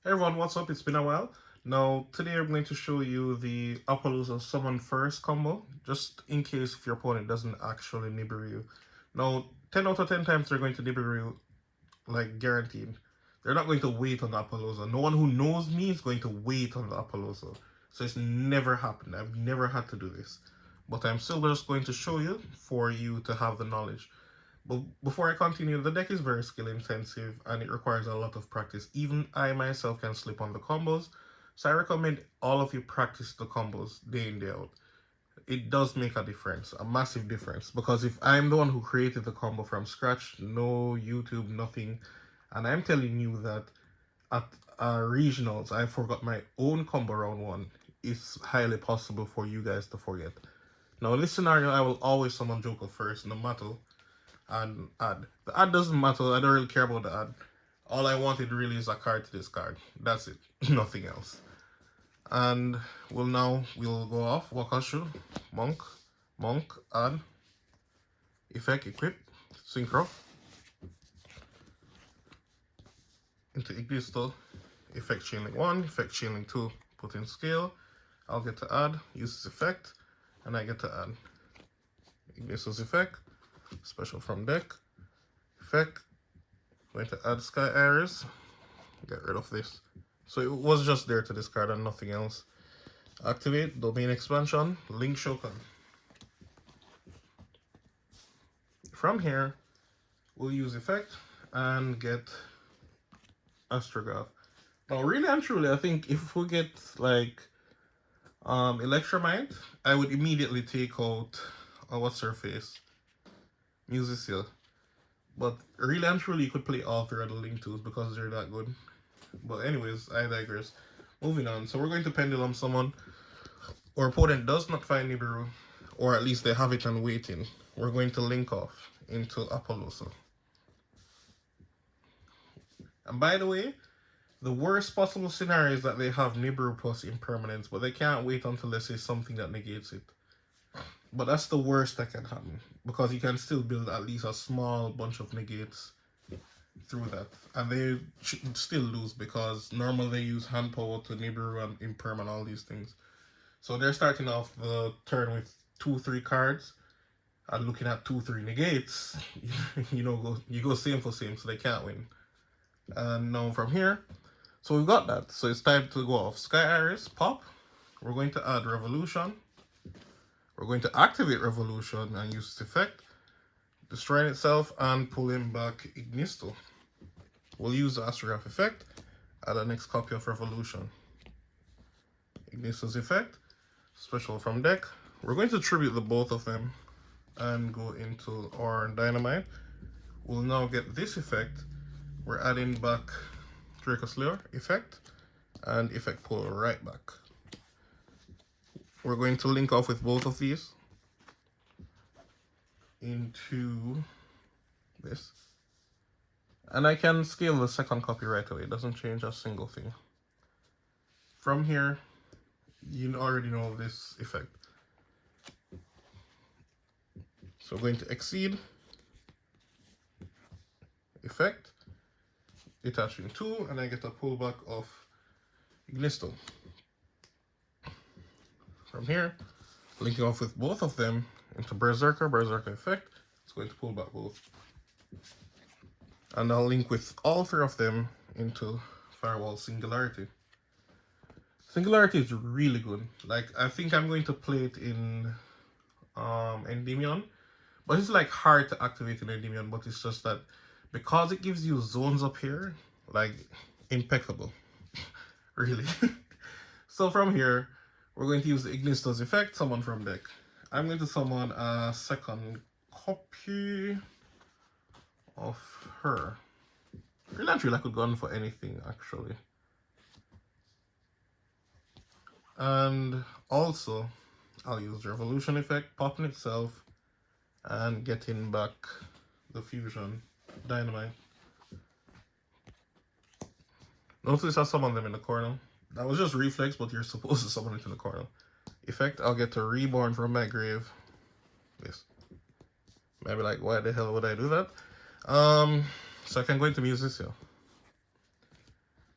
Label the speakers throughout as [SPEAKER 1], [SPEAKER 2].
[SPEAKER 1] Hey everyone, what's up? It's been a while. Now, today I'm going to show you the Appaloosa Summon First combo, just in case if your opponent doesn't actually nibble you. Now, 10 out of 10 times they're going to nibble you, like guaranteed. They're not going to wait on the Appaloosa. No one who knows me is going to wait on the Appaloosa. So it's never happened. I've never had to do this. But I'm still just going to show you for you to have the knowledge. But before I continue, the deck is very skill intensive and it requires a lot of practice. Even I myself can slip on the combos. So I recommend all of you practice the combos day in, day out. It does make a difference, a massive difference. Because if I'm the one who created the combo from scratch, no YouTube, nothing, and I'm telling you that at regionals I forgot my own combo round one, it's highly possible for you guys to forget. Now in this scenario, I will always summon Joker first, no matter and add. The add doesn't matter. I don't really care about the add. All I wanted really is a card to discard. That's it. Nothing else. And we'll go off. Wakashu, monk, add, effect, equip, synchro, into Ignisto, effect chainlink 1, effect chainlink 2, put in scale. I'll get to add, use this effect, and I get to add. Ignisto's effect, special from deck, effect, going to add Sky Iris, get rid of this. So it was just there to discard and nothing else. Activate domain expansion, link Shokan. From here, we'll use effect and get Astrograph. Now, really and truly, I think if we get like Electromite, I would immediately take out what's her face, Musicia. But really and truly, you could play all three of the Link 2s because they're that good. But anyways, I digress. Moving on. So we're going to Pendulum Summon. Our opponent does not find Nibiru, or at least they have it and waiting. We're going to link off into Appaloosa. And by the way, the worst possible scenario is that they have Nibiru plus Impermanence, but they can't wait until they say something that negates it. But that's the worst that can happen, because you can still build at least a small bunch of negates through that. And they should still lose, because normally they use hand power to Nibiru and Imperm and all these things. So they're starting off the turn with 2-3 cards and looking at 2-3 negates. You go same for same, so they can't win. And now from here, so we've got that. So it's time to go off Sky Iris, pop. We're going to add Revolution. We're going to activate Revolution and use this effect, destroying itself and pulling back Ignisto. We'll use the Astrograph effect, add the next copy of Revolution. Ignisto's effect, special from deck. We're going to tribute the both of them and go into our Dynamite. We'll now get this effect. We're adding back Dracoslayer effect and effect pull right back. We're going to link off with both of these into this. And I can scale the second copy right away. It doesn't change a single thing. From here, you already know this effect. So we're going to exceed, effect, detaching 2, and I get a pullback of Ignisto. From here, linking off with both of them into Berserker effect. It's going to pull back both. And I'll link with all three of them into Firewall Singularity. Singularity is really good. Like, I think I'm going to play it in Endymion. But it's like hard to activate in Endymion, but it's just that because it gives you zones up here, like impeccable. Really. So from here, we're going to use the Ignisto's effect, summon from deck. I'm going to summon a second copy of her. Really and truly, I could go on for anything, actually. And also, I'll use the Revolution effect, popping itself, and getting back the Fusion Dynamite. Notice I summon them in the corner. That was just reflex, but you're supposed to summon it in the corner. Effect, I'll get to Reborn from my grave. This. Maybe like, why the hell would I do that? So I can go into Musicia.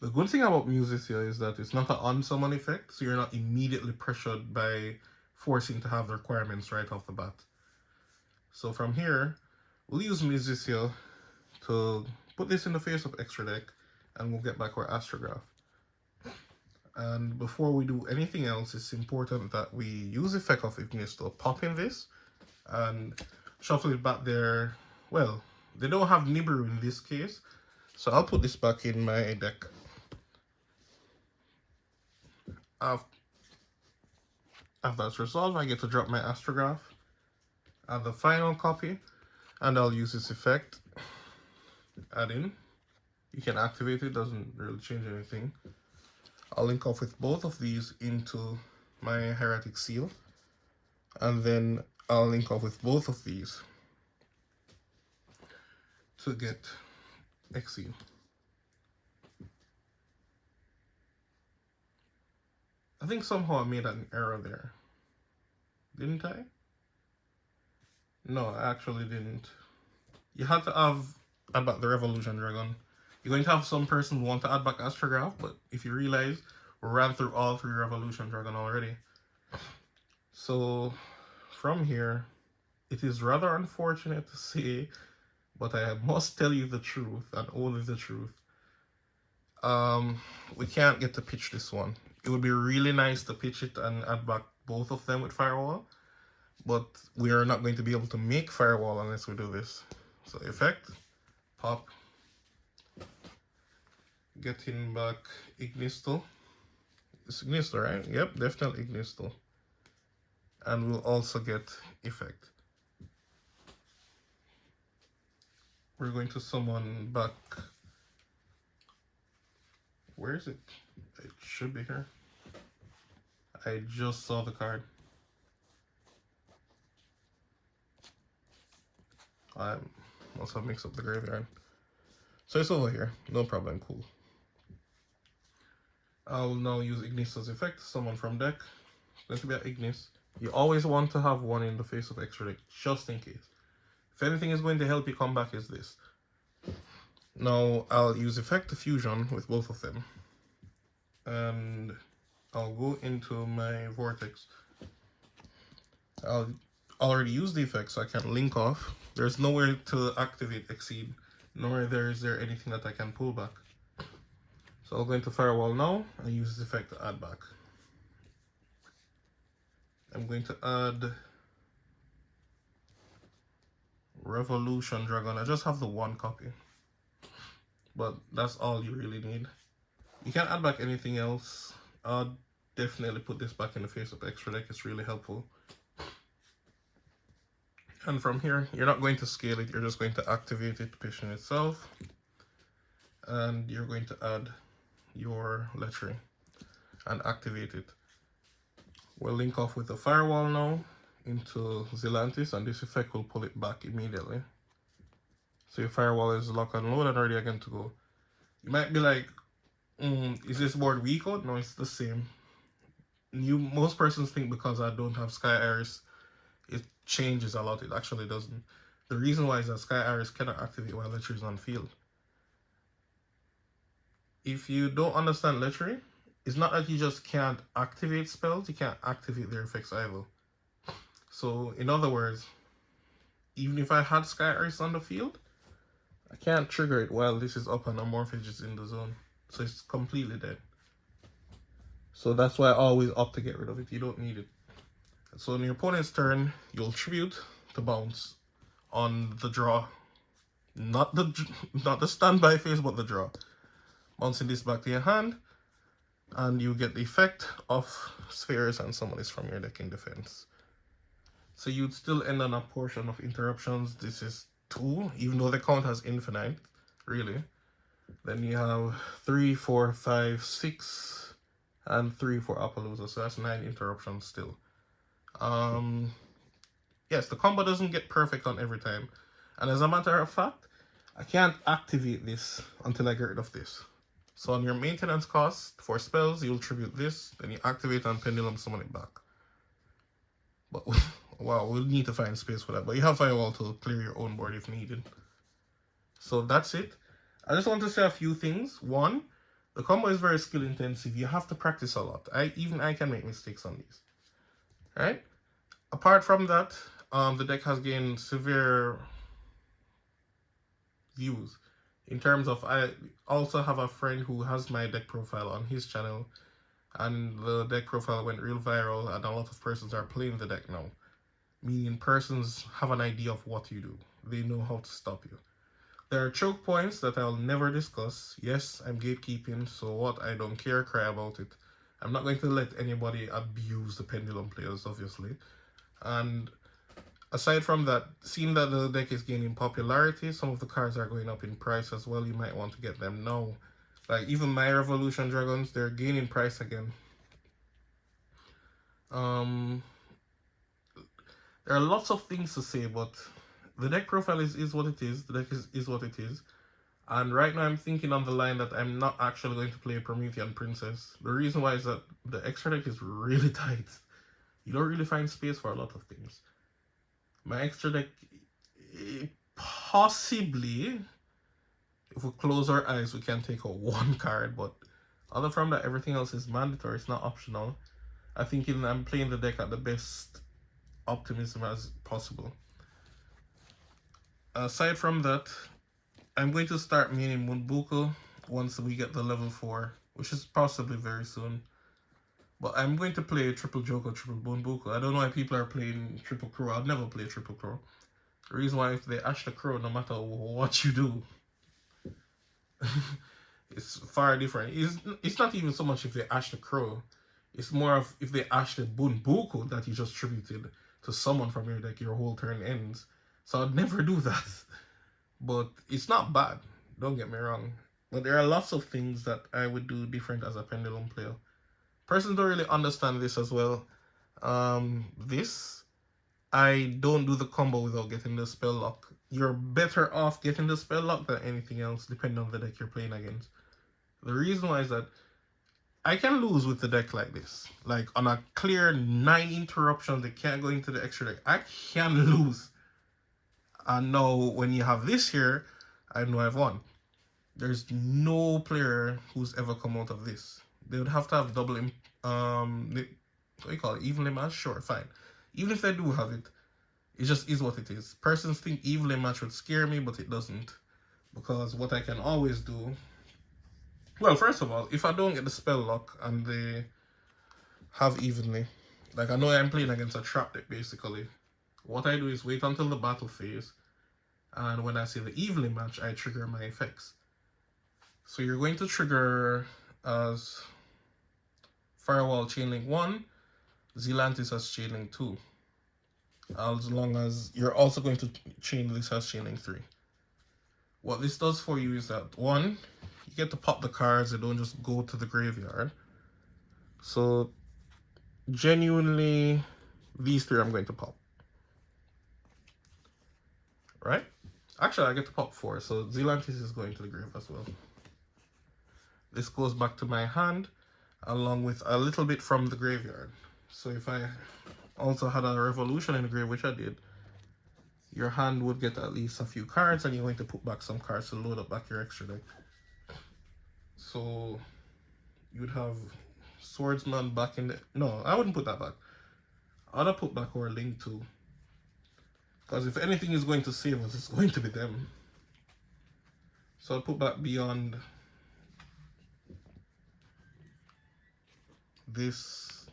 [SPEAKER 1] The good thing about Musicia is that it's not an on-summon effect, so you're not immediately pressured by forcing to have the requirements right off the bat. So from here, we'll use Musicia to put this in the face of extra deck, and we'll get back our Astrograph. And before we do anything else, it's important that we use effect of Ignis to pop in this and shuffle it back there. Well, they don't have Nibiru in this case, so I'll put this back in my deck. After that's resolved, I get to drop my Astrograph, add the final copy, and I'll use this effect. Add in. You can activate it, doesn't really change anything. I'll link off with both of these into my Hieratic Seal, and then I'll link off with both of these to get Exceed. I think somehow I made an error there. Didn't I? No, I actually didn't. You had to add back the Revolution Dragon. You're going to have some person want to add back Astrograph, but if you realize, we ran through all 3 Revolution Dragon already. So, from here, it is rather unfortunate to say, but I must tell you the truth, and only the truth. We can't get to pitch this one. It would be really nice to pitch it and add back both of them with Firewall, but we are not going to be able to make Firewall unless we do this. So, effect, pop, getting back Ignisto. It's Ignisto, right? Yep, definitely Ignisto. And we'll also get effect. We're going to summon back. Where is it? It should be here. I just saw the card. I must have mixed up the graveyard. So it's over here. No problem. Cool. I'll now use Ignis' effect. Summon from deck. It's going to be an Ignis. You always want to have one in the face of extra deck, just in case. If anything is going to help you come back, is this. Now, I'll use Effect Fusion with both of them. And I'll go into my Vortex. I'll already use the effect, so I can link off. There's nowhere to activate Exceed, nor is there anything that I can pull back. So I'll go into Firewall now and use this effect to add back. I'm going to add Revolution Dragon. I just have the 1 copy, but that's all you really need. You can't add back anything else. I'll definitely put this back in the face of extra deck. It's really helpful. And from here, you're not going to scale it. You're just going to activate it, position itself, and you're going to add your lettering and activate it. We'll link off with the Firewall now into Zelantis, and this effect will pull it back immediately. So your Firewall is locked and loaded and ready again to go. You might be like, is this board weak out? No, it's the same. Most persons think because I don't have Sky Iris, it changes a lot. It actually doesn't. The reason why is that Sky Iris cannot activate while Lechery is on field. If you don't understand Lechery, it's not that you just can't activate spells, you can't activate their effects either. So, in other words, even if I had Sky Iris on the field, I can't trigger it while this is up and Amorphage is in the zone. So it's completely dead. So that's why I always opt to get rid of it. You don't need it. So on your opponent's turn, you'll tribute to bounce on the draw. Not the standby phase, but the draw. Bouncing this back to your hand, and you get the effect of spheres and summon this from your deck in defense. So you'd still end on a portion of interruptions. This is 2, even though the count has infinite, really. Then you have 3, 4, 5, 6, and 3 for Appaloosa, so that's 9 interruptions still. Yes, the combo doesn't get perfect on every time. And as a matter of fact, I can't activate this until I get rid of this. So on your maintenance cost for spells, you'll tribute this, then you activate and Pendulum summon it back. But wow, we'll need to find space for that. But you have Firewall to clear your own board if needed. So that's it. I just want to say a few things. One, The combo is very skill intensive. You have to practice a lot. Even I can make mistakes on these. Right? Apart from that, the deck has gained severe views. In terms of, I also have a friend who has my deck profile on his channel, and the deck profile went real viral, and a lot of persons are playing the deck now. Meaning persons have an idea of what you do. They know how to stop you. There are choke points that I'll never discuss. Yes, I'm gatekeeping, so what? I don't care, cry about it. I'm not going to let anybody abuse the pendulum players, obviously. And aside from that, seeing that the deck is gaining popularity, some of the cards are going up in price as well. You might want to get them now. Like even my Revolution Dragons, they're gaining price again. There are lots of things to say, but the deck profile is what it is. The deck is what it is. And right now I'm thinking on the line that I'm not actually going to play Promethean Princess. The reason why is that the extra deck is really tight. You don't really find space for a lot of things. My extra deck, possibly, if we close our eyes, we can take out one card, but other from that, everything else is mandatory. It's not optional. I think I'm playing the deck at the best optimism as possible. Aside from that, I'm going to start maining Moonbuku once we get the level 4, which is possibly very soon. But I'm going to play Triple Joker, Triple Moonbuku. I don't know why people are playing Triple Crow. I'll never play Triple Crow. The reason why, if they ash the Crow, no matter what you do, it's far different. It's not even so much if they ash the Crow. It's more of if they ash the Moonbuku that you just tributed to someone from your deck, your whole turn ends. So I'd never do that. But it's not bad, don't get me wrong. But there are lots of things that I would do different as a pendulum player. Persons don't really understand this as well. I don't do the combo without getting the spell lock. You're better off getting the spell lock than anything else, depending on the deck you're playing against. The reason why is that I can lose with the deck like this. Like on a clear 9 interruptions, they can't go into the extra deck. I can lose. And now when you have this here, I know I've won. There's no player who's ever come out of this. They would have to have double, what do you call it, evenly matched? Sure, fine. Even if they do have it, it just is what it is. Persons think evenly matched would scare me, but it doesn't. Because what I can always do, well, first of all, if I don't get the spell lock and they have evenly, like I know I'm playing against a trap deck basically, what I do is wait until the battle phase, and when I see the evenly match, I trigger my effects. So you're going to trigger as Firewall Chainlink 1, Zealantis as Chainlink 2. As long as you're also going to chain this as Chainlink 3. What this does for you is that, 1, you get to pop the cards, they don't just go to the graveyard. So genuinely, these 3 I'm going to pop. Right? Actually, I get to pop 4, so Zealantis is going to the grave as well. This goes back to my hand, along with a little bit from the graveyard. So if I also had a Revolution in the grave, which I did, your hand would get at least a few cards, and you're going to put back some cards to load up back your extra deck. So you would have Swordsman back in the... No, I wouldn't put that back. I'd have put back our Link 2. Because if anything is going to save us, it's going to be them. So I'll put back Beyond this.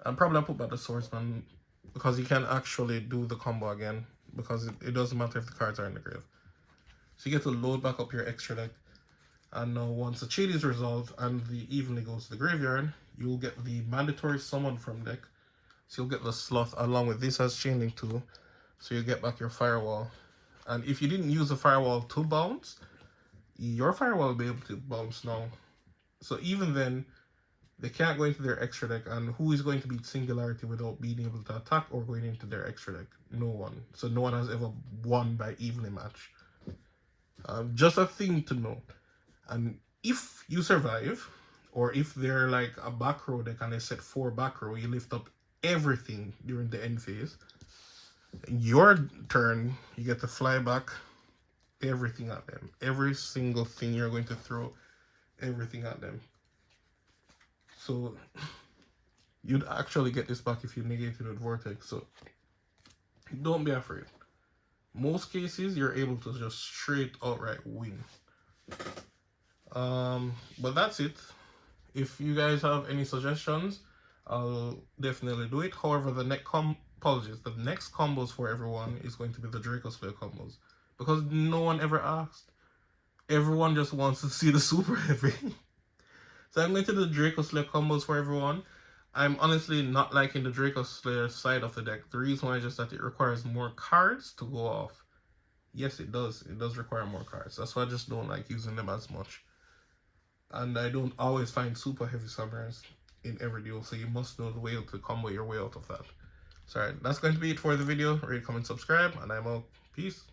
[SPEAKER 1] And probably I'll put back the Swordsman, because you can actually do the combo again, because it doesn't matter if the cards are in the grave. So you get to load back up your extra deck. And now once the chain is resolved and the evenly goes to the graveyard, you'll get the mandatory summon from deck. So you'll get the Sloth along with this as Chainlink 2. So you get back your Firewall. And if you didn't use the Firewall to bounce, your Firewall will be able to bounce now. So even then, they can't go into their extra deck. And who is going to beat Singularity without being able to attack or going into their extra deck? No one. So no one has ever won by evenly match. Just a thing to note. And if you survive, or if they're like a back row deck and they set 4 back row, you lift up everything during the end phase. In your turn, you get to fly back everything at them. Every single thing you're going to throw everything at them. So you'd actually get this back if you negated with Vortex. So don't be afraid. Most cases you're able to just straight outright win. But that's it. If you guys have any suggestions, I'll definitely do it. However, the next combos for everyone is going to be the Dracoslayer combos, because no one ever asked. Everyone just wants to see the super heavy. So I'm going to do the Dracoslayer combos for everyone. I'm honestly not liking the Dracoslayer side of the deck. The reason why is just that it requires more cards to go off. Yes, it does. It does require more cards. That's why I just don't like using them as much. And I don't always find super heavy summoners in every duel, so you must know the way to combo your way out of that. So alright, that's going to be it for the video. Rate, comment, subscribe, and I'm out. Peace.